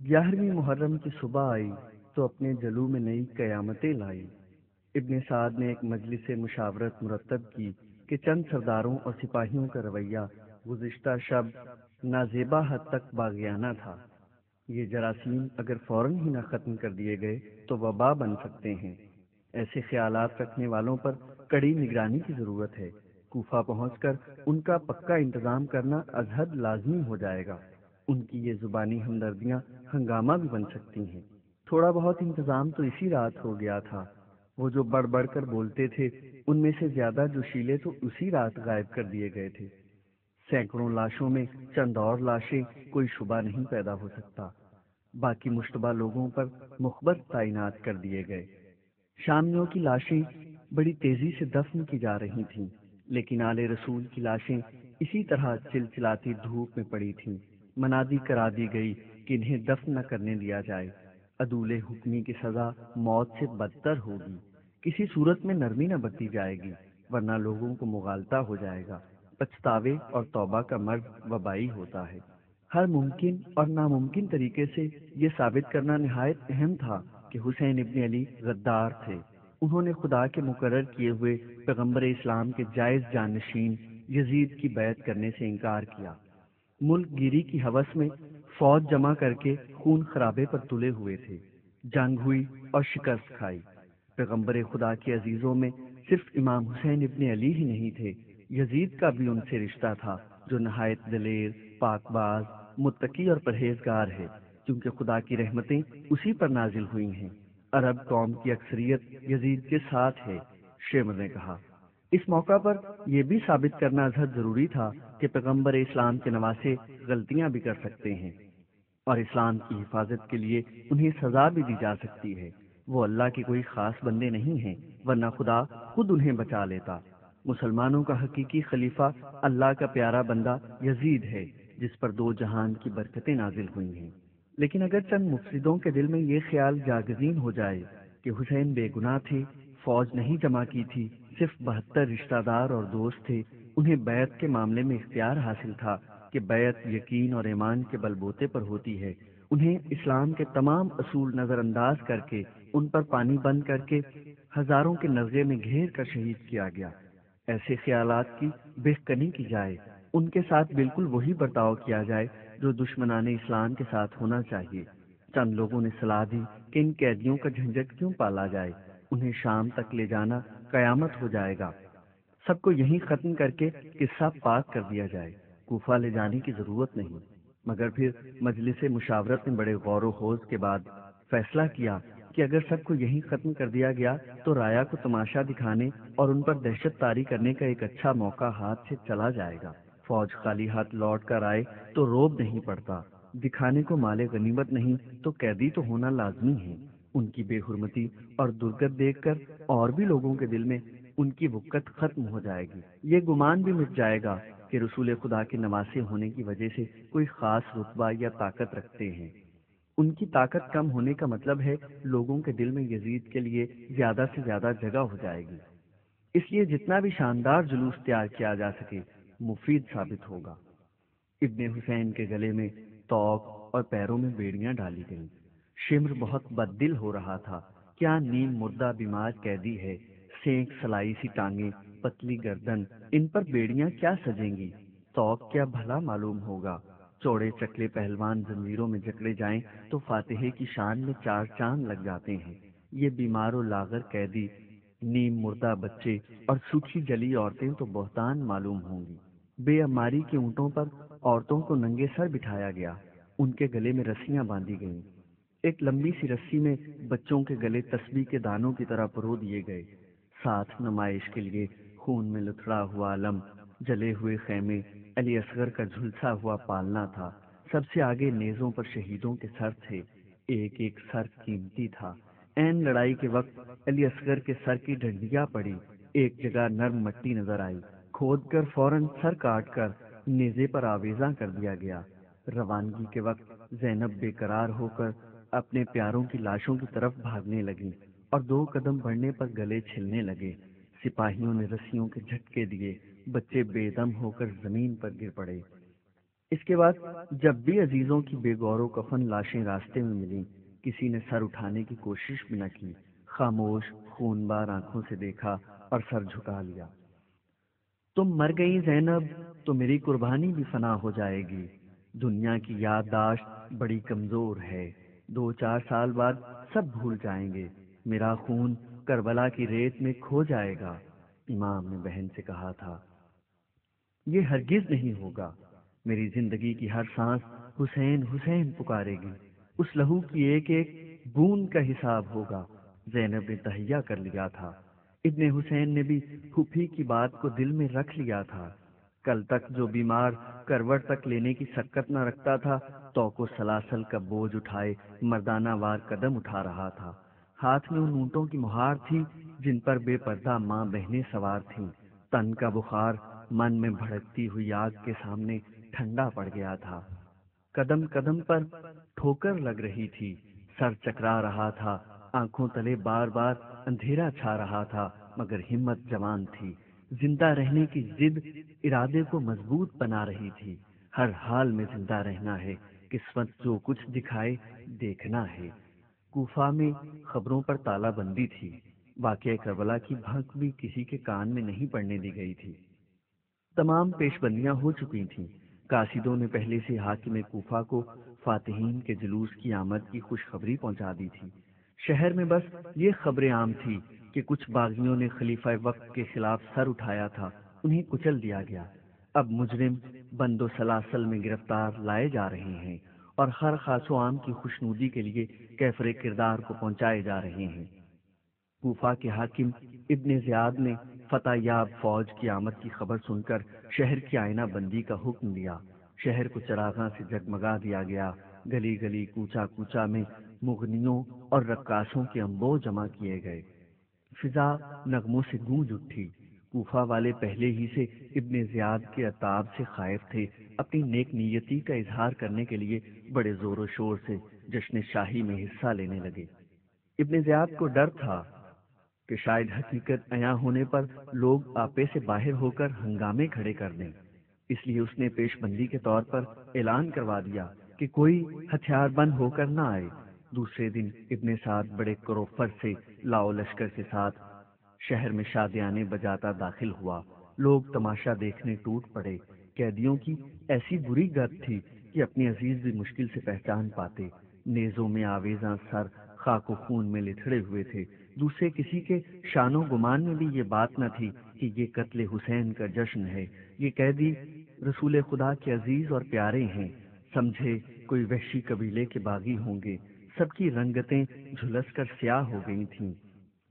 11ویں محرم کی صبح آئی تو اپنے جلو میں نئی قیامتیں لائی۔ ابن سعد نے ایک مجلس مشاورت مرتب کی کہ چند سرداروں اور سپاہیوں کا رویہ گزشتہ شب نازیبا حد تک باغیانہ تھا۔ یہ جراثیم اگر فوراً ہی نہ ختم کر دیے گئے تو وبا بن سکتے ہیں۔ ایسے خیالات رکھنے والوں پر کڑی نگرانی کی ضرورت ہے۔ کوفہ پہنچ کر ان کا پکا انتظام کرنا ازحد لازمی ہو جائے گا۔ ان کی یہ زبانی ہمدردیاں ہنگامہ بھی بن سکتی ہیں۔ تھوڑا بہت انتظام تو اسی رات ہو گیا تھا۔ وہ جو بڑھ بڑھ کر بولتے تھے ان میں سے زیادہ جوشیلے تو اسی رات غائب کر دیے گئے تھے۔ سینکڑوں لاشوں میں چند اور لاشیں، کوئی شبہ نہیں پیدا ہو سکتا۔ باقی مشتبہ لوگوں پر مخبر تعینات کر دیے گئے۔ شامیوں کی لاشیں بڑی تیزی سے دفن کی جا رہی تھیں، لیکن آل رسول کی لاشیں اسی طرح چلچلاتی دھوپ میں پڑی تھیں۔ منادی کرا دی گئی کہ انہیں دفن نہ کرنے دیا جائے۔ عدول حکمی کی سزا موت سے بدتر ہوگی۔ کسی صورت میں نرمی نہ برتی جائے گی، ورنہ لوگوں کو مغالطہ ہو جائے گا۔ پچھتاوے اور توبہ کا مرض وبائی ہوتا ہے۔ ہر ممکن اور ناممکن طریقے سے یہ ثابت کرنا نہایت اہم تھا کہ حسین ابن علی غدار تھے۔ انہوں نے خدا کے مقرر کیے ہوئے پیغمبر اسلام کے جائز جانشین یزید کی بیعت کرنے سے انکار کیا۔ ملک گیری کی ہوس میں فوج جمع کر کے خون خرابے پر تلے ہوئے تھے۔ جنگ ہوئی اور شکست کھائی۔ پیغمبر خدا کے عزیزوں میں صرف امام حسین ابن علی ہی نہیں تھے، یزید کا بھی ان سے رشتہ تھا، جو نہایت دلیر، پاک باز، متقی اور پرہیزگار ہے، کیونکہ خدا کی رحمتیں اسی پر نازل ہوئی ہیں۔ عرب قوم کی اکثریت یزید کے ساتھ ہے، شمر نے کہا۔ اس موقع پر یہ بھی ثابت کرنا ازحد ضروری تھا کہ پیغمبر اسلام کے نواسے غلطیاں بھی کر سکتے ہیں، اور اسلام کی حفاظت کے لیے انہیں سزا بھی دی جا سکتی ہے۔ وہ اللہ کے کوئی خاص بندے نہیں ہیں، ورنہ خدا خود انہیں بچا لیتا۔ مسلمانوں کا حقیقی خلیفہ اللہ کا پیارا بندہ یزید ہے، جس پر دو جہان کی برکتیں نازل ہوئی ہیں۔ لیکن اگر چند مفسدوں کے دل میں یہ خیال جاگزین ہو جائے کہ حسین بے گناہ تھے، فوج نہیں جمع کی تھی، صرف 72 رشتہ دار اور دوست تھے، انہیں بیعت کے معاملے میں اختیار حاصل تھا کہ بیعت یقین اور ایمان کے بل بوتے پر ہوتی ہے، انہیں اسلام کے تمام اصول نظر انداز کر کے، ان پر پانی بند کر کے، ہزاروں کے نرغے میں گھیر کر شہید کیا گیا۔ ایسے خیالات کی بہکنی کی جائے، ان کے ساتھ بالکل وہی برتاؤ کیا جائے جو دشمنان اسلام کے ساتھ ہونا چاہیے۔ چند لوگوں نے صلاح دی کہ ان قیدیوں کا جھنجٹ کیوں پالا جائے، انہیں شام تک لے جانا قیامت ہو جائے گا، سب کو یہیں ختم کر کے قصہ پاک کر دیا جائے، کوفہ لے جانے کی ضرورت نہیں۔ مگر پھر مجلس مشاورت نے بڑے غور و خوض کے بعد فیصلہ کیا کہ اگر سب کو یہیں ختم کر دیا گیا تو رایا کو تماشا دکھانے اور ان پر دہشت طاری کرنے کا ایک اچھا موقع ہاتھ سے چلا جائے گا۔ فوج خالی ہاتھ لوٹ کر آئے تو روب نہیں پڑتا، دکھانے کو مال غنیمت نہیں تو قیدی تو ہونا لازمی ہے۔ ان کی بے حرمتی اور درگت دیکھ کر اور بھی لوگوں کے دل میں ان کی وقت ختم ہو جائے گی۔ یہ گمان بھی مٹ جائے گا کہ رسول خدا کے نواسے ہونے کی وجہ سے کوئی خاص رتبہ یا طاقت رکھتے ہیں۔ ان کی طاقت کم ہونے کا مطلب ہے لوگوں کے دل میں یزید کے لیے زیادہ سے زیادہ جگہ ہو جائے گی۔ اس لیے جتنا بھی شاندار جلوس تیار کیا جا سکے مفید ثابت ہوگا۔ ابن حسین کے گلے میں توق اور پیروں میں بیڑیاں ڈالی گئیں۔ شمر بہت بد دل ہو رہا تھا۔ کیا نیم مردہ بیمار قیدی ہے، سینک سلائی سی ٹانگیں، پتلی گردن، ان پر بیڑیاں کیا سجیں گی؟ توق کیا بھلا معلوم ہوگا؟ چوڑے چکلے پہلوان زنجیروں میں جکڑے جائیں تو فاتحے کی شان میں 4 چاند لگ جاتے ہیں۔ یہ بیمار و لاغر قیدی، نیم مردہ بچے اور سوکھی جلی عورتیں تو بہتان معلوم ہوں گی۔ بے اماری کے اونٹوں پر عورتوں کو ننگے سر بٹھایا گیا، ان کے گلے میں رسیاں باندھی گئیں۔ ایک لمبی سی رسی میں بچوں کے گلے تسبیح کے دانوں کی طرح پرو دیے گئے۔ ساتھ نمائش کے لیے خون میں لتھڑا ہوا علم، جلے ہوئے خیمے، علی اصغر کا جھلسا ہوا پالنا تھا۔ سب سے آگے نیزوں پر شہیدوں کے سر تھے، ایک ایک سر قیمتی تھا۔ عین لڑائی کے وقت علی اصغر کے سر کی ڈنڈیاں پڑی، ایک جگہ نرم مٹی نظر آئی، کھود کر فوراً سر کاٹ کر نیزے پر آویزاں کر دیا گیا۔ روانگی کے وقت زینب بے قرار ہو کر اپنے پیاروں کی لاشوں کی طرف بھاگنے لگی اور 2 قدم بڑھنے پر گلے چھلنے لگے۔ سپاہیوں نے رسیوں کے جھٹکے دیے، بچے بے دم ہو کر زمین پر گر پڑے۔ اس کے بعد جب بھی عزیزوں کی بے گور و کفن لاشیں راستے میں ملیں، کسی نے سر اٹھانے کی کوشش بھی نہ کی، خاموش خونبار آنکھوں سے دیکھا اور سر جھکا لیا۔ تم مر گئی زینب تو میری قربانی بھی فنا ہو جائے گی۔ دنیا کی یادداشت بڑی کمزور ہے، 2-4 سال بعد سب بھول جائیں گے، میرا خون کربلا کی ریت میں کھو جائے گا۔ امام نے بہن سے کہا تھا، یہ ہرگز نہیں ہوگا، میری زندگی کی ہر سانس حسین حسین پکارے گی، اس لہو کی ایک ایک بوند کا حساب ہوگا۔ زینب نے تہیہ کر لیا تھا، ابن حسین نے بھی پھوپھی کی بات کو دل میں رکھ لیا تھا۔ کل تک جو بیمار کروٹ تک لینے کی سکت نہ رکھتا تھا، تو کو سلاسل کا بوجھ اٹھائے مردانہ وار قدم اٹھا رہا تھا۔ ہاتھ میں ان اونٹوں کی مہار تھی جن پر بے پردہ ماں بہنیں سوار تھیں۔ تن کا بخار من میں بھڑکتی ہوئی آگ کے سامنے ٹھنڈا پڑ گیا تھا۔ قدم قدم پر ٹھوکر لگ رہی تھی، سر چکرا رہا تھا، آنکھوں تلے بار بار اندھیرا چھا رہا تھا، مگر ہمت جوان تھی، زندہ رہنے کی ضد ارادے کو مضبوط بنا رہی تھی۔ ہر حال میں زندہ رہنا ہے، قسمت جو کچھ دکھائے دیکھنا ہے۔ کوفہ میں خبروں پر تالا بندی تھی، واقعہ کربلا کی بھنک بھی کسی کے کان میں نہیں پڑنے دی گئی تھی۔ تمام پیش بندیاں ہو چکی تھیں، قاصدوں نے پہلے سے حاکم کوفہ کو فاتحین کے جلوس کی آمد کی خوشخبری پہنچا دی تھی۔ شہر میں بس یہ خبر عام تھی کہ کچھ باغیوں نے خلیفہ وقت کے خلاف سر اٹھایا تھا، انہیں کچل دیا گیا۔ اب مجرم بند و سلاسل میں گرفتار لائے جا رہے ہیں اور ہر خاص و عام کی خوشنودی کے لیے کیفر کردار کو پہنچائے جا رہے ہیں۔ کوفہ کے حاکم ابن زیاد نے فتح یاب فوج کی آمد کی خبر سن کر شہر کی آئینہ بندی کا حکم دیا۔ شہر کو چراغاں سے جگمگا دیا گیا، گلی گلی کوچا کوچا میں مغنیوں اور رقاصوں کے انبوہ جمع کیے گئے، فضا نغموں سے گونج اٹھی۔ کوفہ والے پہلے ہی سے ابن زیاد کے عتاب سے خائف تھے، اپنی نیک نیتی کا اظہار کرنے کے لیے بڑے زور و شور سے جشن شاہی میں حصہ لینے لگے۔ ابن زیاد کو ڈر تھا کہ شاید حقیقت عیاں ہونے پر لوگ آپے سے باہر ہو کر ہنگامے کھڑے کر دیں، اس لیے اس نے پیش بندی کے طور پر اعلان کروا دیا کہ کوئی ہتھیار بند ہو کر نہ آئے۔ دوسرے دن ابن سعد بڑے کروفر سے لاؤ لشکر کے ساتھ شہر میں شادیانے بجاتا داخل ہوا۔ لوگ تماشا دیکھنے ٹوٹ پڑے۔ قیدیوں کی ایسی بری گت تھی کہ اپنی عزیز بھی مشکل سے پہچان پاتے۔ نیزوں میں آویزاں سر خاک و خون میں لتھڑے ہوئے تھے۔ دوسرے کسی کے شان و گمان میں بھی یہ بات نہ تھی کہ یہ قتل حسین کا جشن ہے، یہ قیدی رسول خدا کے عزیز اور پیارے ہیں، سمجھے کوئی وحشی قبیلے کے باغی ہوں گے۔ سب کی رنگتیں جھلس کر سیاہ ہو گئی تھیں،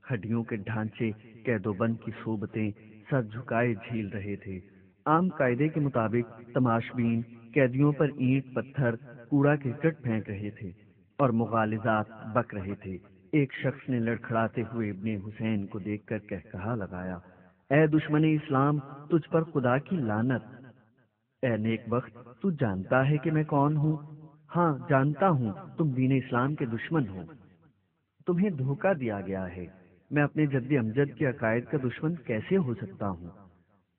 ہڈیوں کے ڈھانچے قید و بند کی صوبتیں سر جھکائے جھیل رہے تھے۔ عام قاعدے کے مطابق تماشبین قیدیوں پر اینٹ پتھر کوڑا کرکٹ پھینک رہے تھے اور مغالظات بک رہے تھے۔ ایک شخص نے لڑکھڑاتے ہوئے ابن حسین کو دیکھ کر کہا لگایا، اے دشمن اسلام، تجھ پر خدا کی لعنت۔ اے نیک بخت، تو جانتا ہے کہ میں کون ہوں؟ ہاں جانتا ہوں، تم دین اسلام کے دشمن ہو، تمہیں دھوکہ دیا گیا ہے۔ میں اپنے جد امجد کے عقائد کا دشمن کیسے ہو سکتا ہوں؟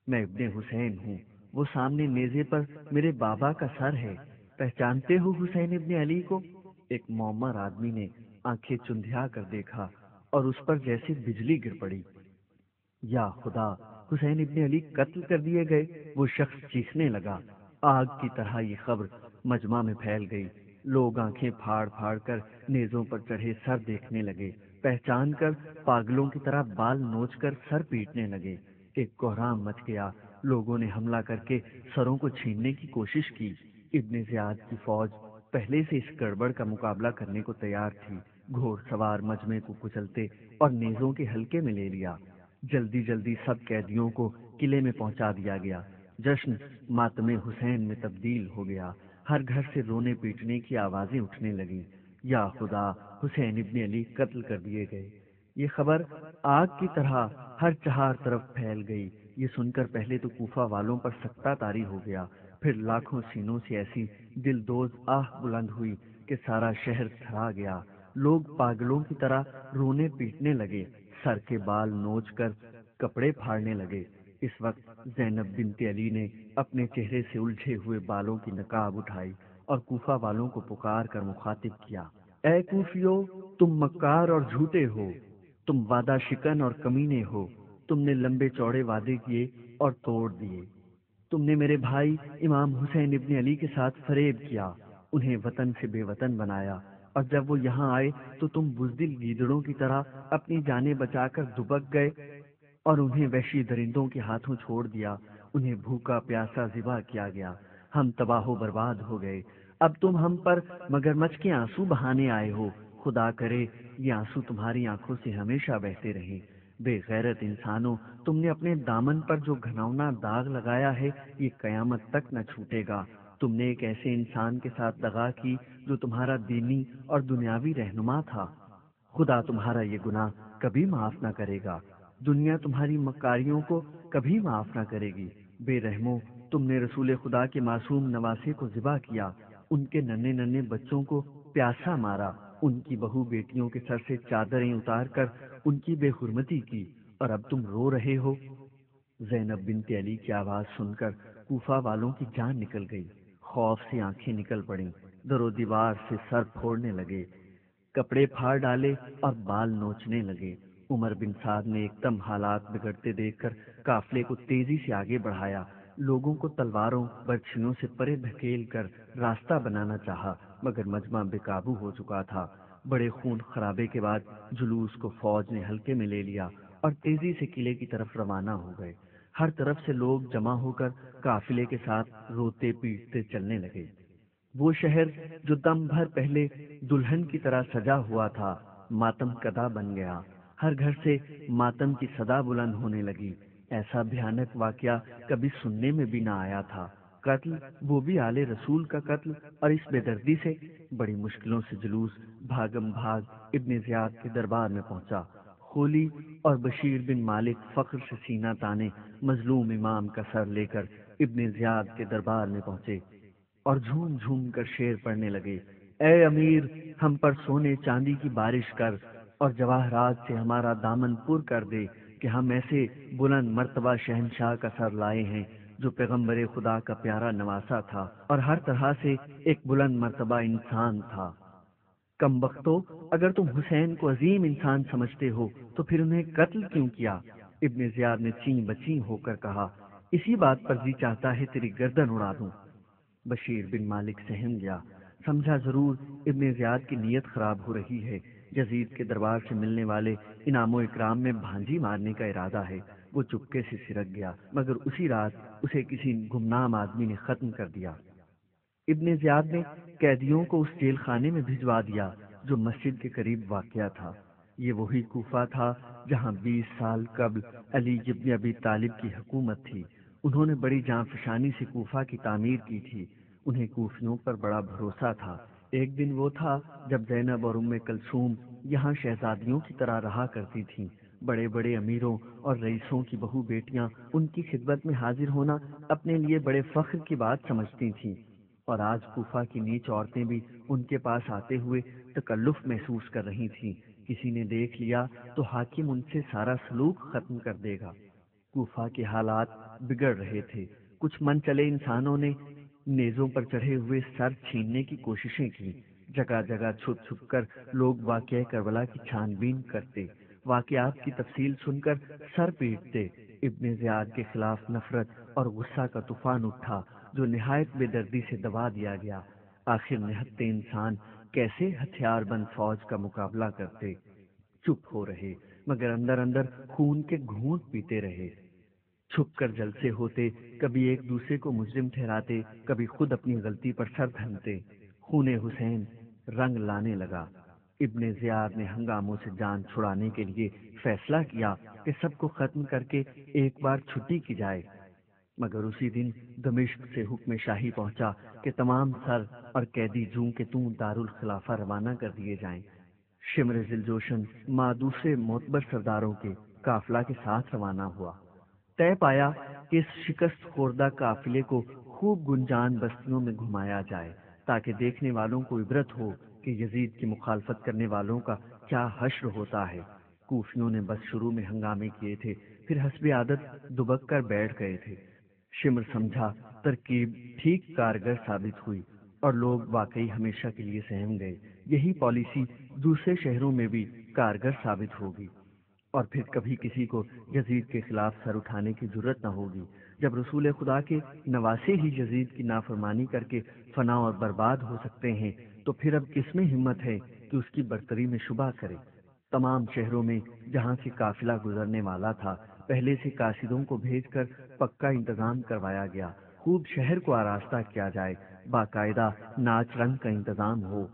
میں ابن حسین ہوں، وہ سامنے نیزے پر میرے بابا کا سر ہے۔ پہچانتے ہو حسین ابن علی کو؟ ایک معمر آدمی نے آنکھیں چندھیا کر دیکھا اور اس پر جیسے بجلی گر پڑی۔ یا خدا، حسین ابن علی قتل کر دیے گئے؟ وہ شخص چیخنے لگا۔ آگ کی طرح یہ خبر مجمع میں پھیل گئی۔ لوگ آنکھیں پھاڑ پھاڑ کر نیزوں پر چڑھے سر دیکھنے لگے، پہچان کر پاگلوں کی طرح بال نوچ کر سر پیٹنے لگے۔ ایک کوہرام مچ گیا، لوگوں نے حملہ کر کے سروں کو چھیننے کی کوشش کی۔ ابن زیاد کی فوج پہلے سے اس گڑبڑ کا مقابلہ کرنے کو تیار تھی۔ گھوڑ سوار مجمع کو کچلتے اور نیزوں کے حلقے میں لے لیا۔ جلدی جلدی سب قیدیوں کو قلعے میں پہنچا دیا گیا۔ جشن ماتم حسین میں تبدیل ہو گیا۔ ہر گھر سے رونے پیٹنے کی آوازیں اٹھنے لگیں۔ یا خدا، حسین ابن علی قتل کر دیے گئے۔ یہ خبر آگ کی طرح ہر چہار طرف پھیل گئی۔ یہ سن کر پہلے تو کوفہ والوں پر سکتہ طاری ہو گیا، پھر لاکھوں سینوں سے ایسی دل دوز آہ بلند ہوئی کہ سارا شہر تھرا گیا۔ لوگ پاگلوں کی طرح رونے پیٹنے لگے، سر کے بال نوچ کر کپڑے پھاڑنے لگے۔ اس وقت زینب بنت علی نے اپنے چہرے سے الجھے ہوئے بالوں کی نقاب اٹھائی اور کوفہ والوں کو پکار کر مخاطب کیا، اے کوفیو، تم مکار اور جھوٹے ہو، تم وعدہ شکن اور کمینے ہو، تم نے لمبے چوڑے وعدے کیے اور توڑ دیے، تم نے میرے بھائی امام حسین ابن علی کے ساتھ فریب کیا، انہیں وطن سے بے وطن بنایا، اور جب وہ یہاں آئے تو تم بزدل گیدڑوں کی طرح اپنی جانیں بچا کر دبک گئے اور انہیں وحشی درندوں کے ہاتھوں چھوڑ دیا، انہیں بھوکا پیاسا ذبح کیا گیا، ہم تباہ و برباد ہو گئے، اب تم ہم پر مگرمچھ کے آنسو بہانے آئے ہو، خدا کرے یہ آنسو تمہاری آنکھوں سے ہمیشہ بہتے رہیں، بے غیرت انسانوں، تم نے اپنے دامن پر جو گھناؤنا داغ لگایا ہے یہ قیامت تک نہ چھوٹے گا، تم نے ایک ایسے انسان کے ساتھ دغا کی جو تمہارا دینی اور دنیاوی رہنما تھا، خدا تمہارا یہ گناہ کبھی معاف نہ کرے گا، دنیا تمہاری مکاریوں کو کبھی معاف نہ کرے گی، بے رحموں، تم نے رسول خدا کے معصوم نواسے کو ذبح کیا، ان کے ننھے ننھے بچوں کو پیاسا مارا، ان کی بہو بیٹیوں کے سر سے چادریں اتار کر ان کی بے حرمتی کی، اور اب تم رو رہے ہو۔ زینب بنت علی کی آواز سن کر کوفہ والوں کی جان نکل گئی، خوف سے آنکھیں نکل پڑیں، در و دیوار سے سر پھوڑنے لگے، کپڑے پھاڑ ڈالے اور بال نوچنے لگے۔ عمر بن سعد نے ایک دم حالات بگڑتے دیکھ کر قافلے کو تیزی سے آگے بڑھایا، لوگوں کو تلواروں برچھیوں سے پرے دھکیل کر راستہ بنانا چاہا، مگر مجمع بے قابو ہو چکا تھا۔ بڑے خون خرابے کے بعد جلوس کو فوج نے ہلکے میں لے لیا اور تیزی سے قلعے کی طرف روانہ ہو گئے۔ ہر طرف سے لوگ جمع ہو کر قافلے کے ساتھ روتے پیٹتے چلنے لگے۔ وہ شہر جو دم بھر پہلے دلہن کی طرح سجا ہوا تھا ماتم کدا بن گیا، ہر گھر سے ماتم کی صدا بلند ہونے لگی، ایسا بھیانک واقعہ کبھی سننے میں بھی نہ آیا تھا، قتل، وہ بھی آل رسول کا قتل، اور اس بے دردی سے۔ بڑی مشکلوں سے جلوس بھاگم بھاگ ابن زیاد کے دربار میں پہنچا، خولی اور بشیر بن مالک فخر سے سینہ تانے مظلوم امام کا سر لے کر ابن زیاد کے دربار میں پہنچے اور جھوم جھوم کر شعر پڑھنے لگے، اے امیر، ہم پر سونے چاندی کی بارش کر اور جواہرات سے ہمارا دامن پر کر دے کہ ہم ایسے بلند مرتبہ شہنشاہ کا سر لائے ہیں جو پیغمبر خدا کا پیارا نواسا تھا اور ہر طرح سے ایک بلند مرتبہ انسان تھا۔ کم بختو، اگر تم حسین کو عظیم انسان سمجھتے ہو تو پھر انہیں قتل کیوں کیا؟ ابن زیاد نے چین بچیں ہو کر کہا، اسی بات پر جی چاہتا ہے تیری گردن اڑا دوں۔ بشیر بن مالک سہم گیا، سمجھا ضرور ابن زیاد کی نیت خراب ہو رہی ہے، یزید کے دربار سے ملنے والے انعام و اکرام میں بھانجی مارنے کا ارادہ ہے۔ وہ چپکے سے سرک گیا، مگر اسی رات اسے کسی گمنام آدمی نے ختم کر دیا۔ ابن زیاد نے قیدیوں کو اس جیل خانے میں بھجوا دیا جو مسجد کے قریب واقع تھا۔ یہ وہی کوفہ تھا جہاں 20 سال قبل علی ابن ابی طالب کی حکومت تھی۔ انہوں نے بڑی جاں فشانی سے کوفہ کی تعمیر کی تھی، انہیں کوفیوں پر بڑا بھروسہ تھا۔ ایک دن وہ تھا جب زینب اور ام کلثوم یہاں شہزادیوں کی طرح رہا کرتی تھیں، بڑے بڑے امیروں اور رئیسوں کی بہو بیٹیاں ان کی خدمت میں حاضر ہونا اپنے لیے بڑے فخر کی بات سمجھتی تھیں، اور آج کوفہ کی نیچ عورتیں بھی ان کے پاس آتے ہوئے تکلف محسوس کر رہی تھیں، کسی نے دیکھ لیا تو حاکم ان سے سارا سلوک ختم کر دے گا۔ کوفہ کے حالات بگڑ رہے تھے، کچھ من چلے انسانوں نے نیزوں پر چڑھے ہوئے سر چھیننے کی کوششیں کی، جگہ جگہ چھپ چھپ کر لوگ واقعہ کربلا کی چھان بین کرتے، واقعات کی تفصیل سن کر سر پیٹتے۔ ابن زیاد کے خلاف نفرت اور غصہ کا طوفان اٹھا جو نہایت بے دردی سے دبا دیا گیا۔ آخر نہتے انسان کیسے ہتھیار بند فوج کا مقابلہ کرتے؟ چپ ہو رہے، مگر اندر اندر خون کے گھونٹ پیتے رہے، چھپ کر جلسے ہوتے، کبھی ایک دوسرے کو مجرم ٹھہراتے، کبھی خود اپنی غلطی پر سر دھنتے۔ خون حسین رنگ لانے لگا۔ ابن زیاد نے ہنگاموں سے جان چھڑانے کے لیے فیصلہ کیا کہ سب کو ختم کر کے ایک بار چھٹی کی جائے، مگر اسی دن دمشق سے حکم شاہی پہنچا کہ تمام سر اور قیدی جوں کے توں دارالخلافہ روانہ کر دیے جائیں۔ شمر ذیلجوشن مع دوسرے معتبر سرداروں کے قافلہ کے ساتھ روانہ ہوا۔ طے پایا کہ اس شکست خوردہ قافلے کو خوب گنجان بستیوں میں گھمایا جائے تاکہ دیکھنے والوں کو عبرت ہو کہ یزید کی مخالفت کرنے والوں کا کیا حشر ہوتا ہے۔ کوفیوں نے بس شروع میں ہنگامے کیے تھے، پھر حسب عادت دبک کر بیٹھ گئے تھے۔ شمر سمجھا ترکیب ٹھیک کارگر ثابت ہوئی اور لوگ واقعی ہمیشہ کے لیے سہم گئے۔ یہی پالیسی دوسرے شہروں میں بھی کارگر ثابت ہوگی اور پھر کبھی کسی کو یزید کے خلاف سر اٹھانے کی جرت نہ ہوگی۔ جب رسول خدا کے نواسے ہی یزید کی نافرمانی کر کے فنا اور برباد ہو سکتے ہیں تو پھر اب کس میں ہمت ہے کہ اس کی برتری میں شبہ کرے؟ تمام شہروں میں جہاں سے قافلہ گزرنے والا تھا پہلے سے قاصدوں کو بھیج کر پکا انتظام کروایا گیا۔ خوب شہر کو آراستہ کیا جائے، باقاعدہ ناچ رنگ کا انتظام ہو،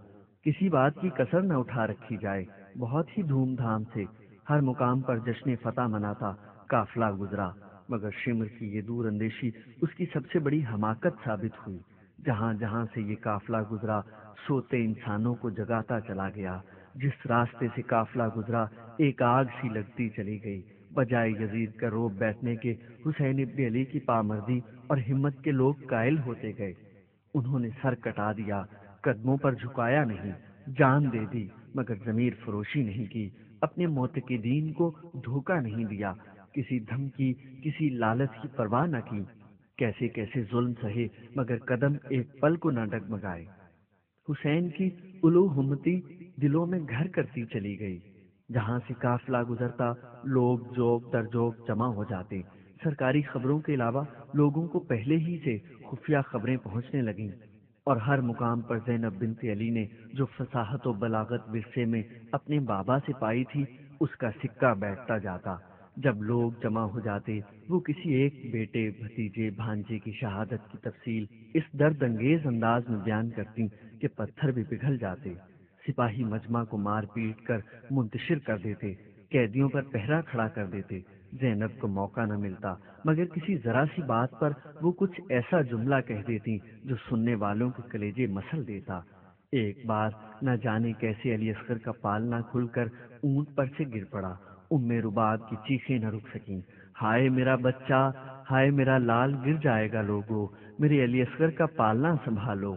کسی بات کی کسر نہ اٹھا رکھی جائے۔ بہت ہی دھوم دھام سے ہر مقام پر جشن فتح مناتا قافلہ گزرا، مگر شمر کی یہ دور اندیشی اس کی سب سے بڑی حماقت ثابت ہوئی۔ جہاں جہاں سے یہ قافلہ گزرا سوتے انسانوں کو جگاتا چلا گیا۔ جس راستے سے قافلہ گزرا ایک آگ سی لگتی چلی گئی۔ بجائے یزید کا روب بیٹھنے کے حسین ابن علی کی پامردی اور ہمت کے لوگ قائل ہوتے گئے۔ انہوں نے سر کٹا دیا، قدموں پر جھکایا نہیں، جان دے دی مگر ضمیر فروشی نہیں کی، اپنے معتقدین کو دھوکہ نہیں دیا، کسی دھمکی کسی لالچ کی پرواہ نہ کی۔ کیسے کیسے ظلم سہے مگر قدم ایک پل کو نہ ڈگمگائے۔ حسین کی الو ہمتی دلوں میں گھر کرتی چلی گئی۔ جہاں سے قافلہ گزرتا لوگ جوک در جوک جمع ہو جاتے۔ سرکاری خبروں کے علاوہ لوگوں کو پہلے ہی سے خفیہ خبریں پہنچنے لگیں اور ہر مقام پر زینب بنت علی نے جو فصاحت و بلاغت ورثے میں اپنے بابا سے پائی تھی اس کا سکہ بیٹھتا جاتا۔ جب لوگ جمع ہو جاتے وہ کسی ایک بیٹے بھتیجے بھانجے کی شہادت کی تفصیل اس درد انگیز انداز میں بیان کرتی کہ پتھر بھی پگھل جاتے۔ سپاہی مجمع کو مار پیٹ کر منتشر کر دیتے، قیدیوں پر پہرا کھڑا کر دیتے۔ زینب کو موقع نہ ملتا مگر کسی ذرا سی بات پر وہ کچھ ایسا جملہ کہہ دیتی جو سننے والوں کے کلیجے مسل دیتا۔ ایک بار نہ جانے کیسے علی اصغر کا پالنا کھل کر اونٹ پر سے گر پڑا۔ ام رباب کی چیخیں نہ رک سکیں، ہائے میرا بچہ، ہائے میرا لال گر جائے گا لوگو، میرے علی اصغر کا پالنا سنبھالو۔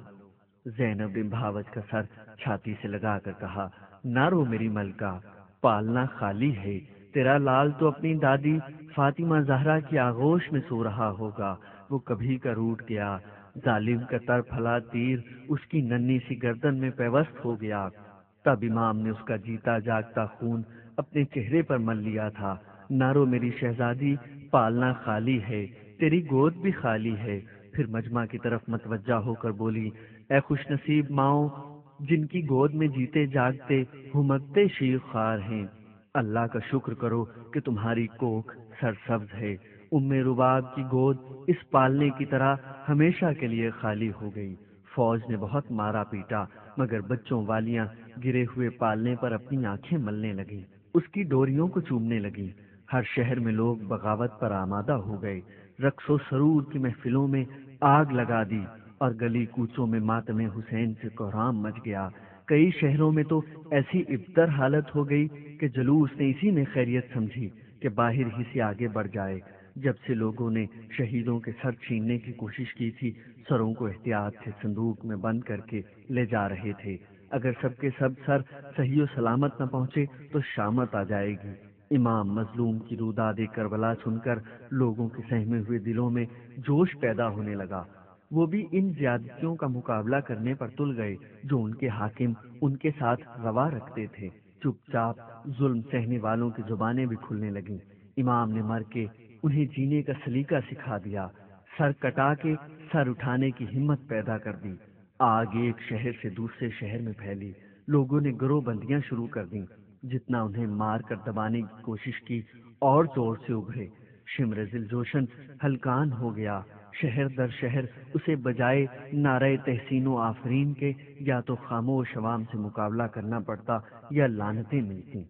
زینب نے بھاوج کا سر چھاتی سے لگا کر کہا، نہ رو میری ملکہ، پالنا خالی ہے، تیرا لال تو اپنی دادی فاطمہ زہرا کی آغوش میں سو رہا ہوگا، وہ کبھی کا روٹ گیا، ظالم کا تر پھلا تیر اس کی ننھی سی گردن میں پیوست ہو گیا۔ تب امام نے اس کا جیتا جاگتا خون اپنے چہرے پر مل لیا تھا۔ نہ رو میری شہزادی، پالنا خالی ہے، تیری گود بھی خالی ہے۔ پھر مجمع کی طرف متوجہ ہو کر بولی، اے خوش نصیب ماؤں جن کی گود میں جیتے جاگتے ہمکتے شیر خوار ہیں، اللہ کا شکر کرو کہ تمہاری کوکھ سرسبز ہے۔ ام رباب کی گود اس پالنے کی طرح ہمیشہ کے لیے خالی ہو گئی۔ فوج نے بہت مارا پیٹا مگر بچوں والیاں گرے ہوئے پالنے پر اپنی آنکھیں ملنے لگیں، اس کی ڈوریوں کو چومنے لگیں۔ ہر شہر میں لوگ بغاوت پر آمادہ ہو گئے، رقص و سرور کی محفلوں میں آگ لگا دی اور گلی کوچوں میں ماتم حسین سے کوہرام مچ گیا۔ کئی شہروں میں تو ایسی ابتر حالت ہو گئی کہ جلوس نے اسی میں خیریت سمجھی کہ باہر ہی سے آگے بڑھ جائے۔ جب سے لوگوں نے شہیدوں کے سر چھیننے کی کوشش کی تھی، سروں کو احتیاط سے صندوق میں بند کر کے لے جا رہے تھے۔ اگر سب کے سب سر صحیح و سلامت نہ پہنچے تو شامت آ جائے گی۔ امام مظلوم کی روداد کربلا سن کر لوگوں کے سہمے ہوئے دلوں میں جوش پیدا ہونے لگا۔ وہ بھی ان زیادتیوں کا مقابلہ کرنے پر تل گئے جو ان کے حاکم ان کے ساتھ روا رکھتے تھے۔ چپ چاپ ظلم سہنے والوں کی زبانیں بھی کھلنے لگیں۔ امام نے مر کے انہیں جینے کا سلیقہ سکھا دیا، سر کٹا کے سر اٹھانے کی ہمت پیدا کر دی۔ آگ ایک شہر سے دوسرے شہر میں پھیلی، لوگوں نے گروہ بندیاں شروع کر دیں۔ جتنا انہیں مار کر دبانے کی کوشش کی اور زور سے ابھرے۔ شمر ذی الجوشن ہلکان ہو گیا، شہر در شہر اسے بجائے نعرہ تحسین و آفرین کے یا تو خاموش عوام سے مقابلہ کرنا پڑتا یا لعنتیں ملتی۔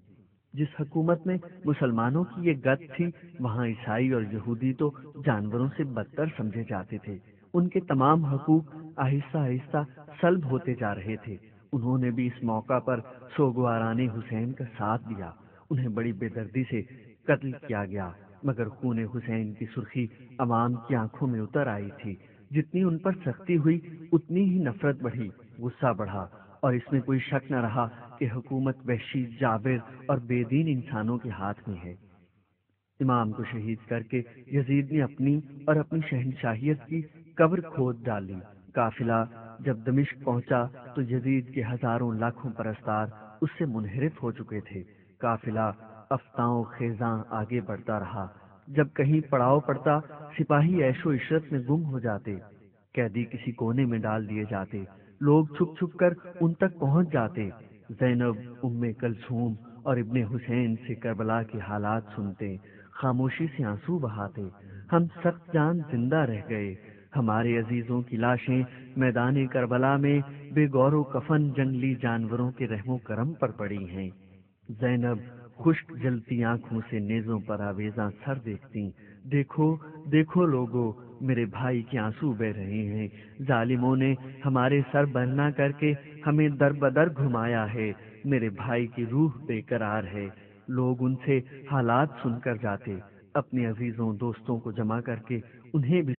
جس حکومت میں مسلمانوں کی یہ گت تھی وہاں عیسائی اور یہودی تو جانوروں سے بدتر سمجھے جاتے تھے۔ ان کے تمام حقوق آہستہ آہستہ سلب ہوتے جا رہے تھے۔ انہوں نے بھی اس موقع پر سوگواران حسین کا ساتھ دیا، انہیں بڑی بے دردی سے قتل کیا گیا، مگر خون حسین کی سرخی عوام کی آنکھوں میں اتر آئی تھی۔ جتنی ان پر سختی ہوئی اتنی ہی نفرت بڑھی، غصہ بڑھا، اور اس میں کوئی شک نہ رہا کہ حکومت وحشی، جابر اور بے دین انسانوں کے ہاتھ میں ہے۔ امام کو شہید کر کے یزید نے اپنی اور اپنی شہنشاہیت کی قبر کھود ڈالی۔ قافلہ جب دمشق پہنچا تو یزید کے ہزاروں لاکھوں پرستار اس سے منحرف ہو چکے تھے۔ قافلہ افتاؤں خیزاں آگے بڑھتا رہا۔ جب کہیں پڑاؤ پڑتا، سپاہی عیش و عشرت میں گم ہو جاتے، قیدی کسی کونے میں ڈال دیے جاتے، لوگ چھپ چھپ کر ان تک پہنچ جاتے۔ زینب، ام کلثوم اور ابن حسین سے کربلا کے حالات سنتے، خاموشی سے آنسو بہاتے۔ ہم سخت جان زندہ رہ گئے، ہمارے عزیزوں کی لاشیں میدان کربلا میں بے گور و کفن جنگلی جانوروں کے رحم و کرم پر پڑی ہیں۔ زینب خشک جلتی آنکھوں سے نیزوں پر آویزاں سر دیکھتی، دیکھو دیکھو لوگو، میرے بھائی کے آنسو بہ رہے ہیں، ظالموں نے ہمارے سر برہنہ کر کے ہمیں در بدر گھمایا ہے، میرے بھائی کی روح بے قرار ہے۔ لوگ ان سے حالات سن کر جاتے، اپنے عزیزوں دوستوں کو جمع کر کے انہیں بھی